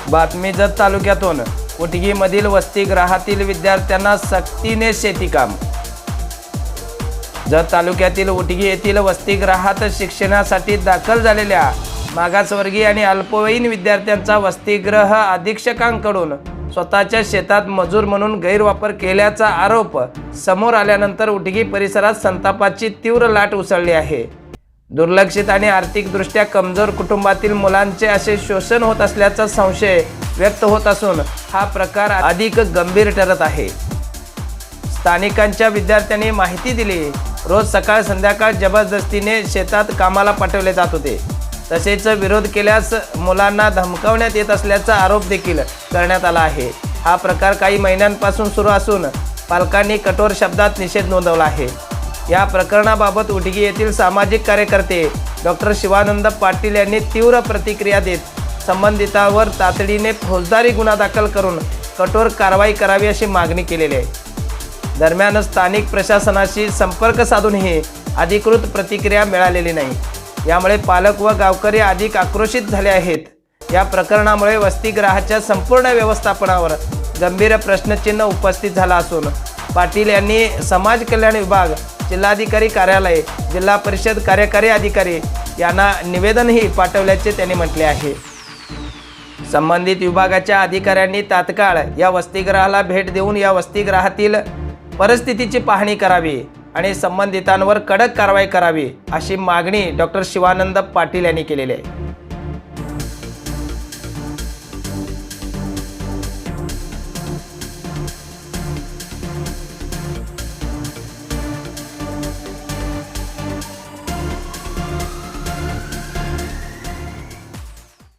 बातमी जत तालुक्यातून उटगीमधील वसतिगृहातील विद्यार्थ्यांना सक्तीने शेतीकाम। जत तालुक्यातील उटगी येथील वसतिगृहात शिक्षणासाठी दाखल झालेल्या मागासवर्गीय आणि अल्पवयीन विद्यार्थ्यांचा वसतिगृह अधीक्षकांकडून स्वतःच्या शेतात मजूर म्हणून गैरवापर केल्याचा आरोप समोर आल्यानंतर उटगी परिसरात संतापाची तीव्र लाट उसळली आहे। दुर्लक्षित आणि आर्थिकदृष्ट्या कमजोर कुटुंबातील मुलांचे असे शोषण होत असल्याचा संशय व्यक्त होत असून हा प्रकार अधिक गंभीर ठरत आहे। स्थानिकांच्या विद्यार्थ्यांनी माहिती दिली, रोज सकाळ संध्याकाळ जबरदस्तीने शेतात कामाला पाठवले जात होते। तसेच विरोध केल्यास मुलांना धमकावण्यात येत असल्याचा आरोप देखील करण्यात आला आहे। हा प्रकार काही महिन्यांपासून सुरू असून पालकांनी कठोर शब्दात निषेध नोंदवला आहे। या प्रकरणाबाबत उटगी येथील सामाजिक कार्यकर्ते डॉक्टर शिवानंद पाटील यांनी तीव्र प्रतिक्रिया देत संबंधितांवर तातडीने फौजदारी गुन्हा दाखल करून कठोर कारवाई करावी अशी मागणी केलेली आहे। दरम्यान स्थानिक प्रशासनाशी संपर्क साधूनही अधिकृत प्रतिक्रिया मिळालेली नाही। यामुळे पालक व गावकरी अधिक आक्रोशित झाले आहेत। या प्रकरणामुळे वसतिगृहाच्या संपूर्ण व्यवस्थापनावर गंभीर प्रश्नचिन्ह उपस्थित झाला असून पाटील यांनी समाज कल्याण विभाग, जिल्हाधिकारी कार्यालय, जिल्हा परिषद कार्यकारी अधिकारी यांना निवेदनही पाठवल्याचे त्यांनी म्हटले आहे। संबंधित विभागाच्या अधिकाऱ्यांनी तात्काळ या वसतिगृहाला भेट देऊन या वसतिगृहातील परिस्थितीची पाहणी करावी आणि संबंधितांवर कडक कारवाई करावी अशी मागणी डॉक्टर शिवानंद पाटील यांनी केलेली आहे।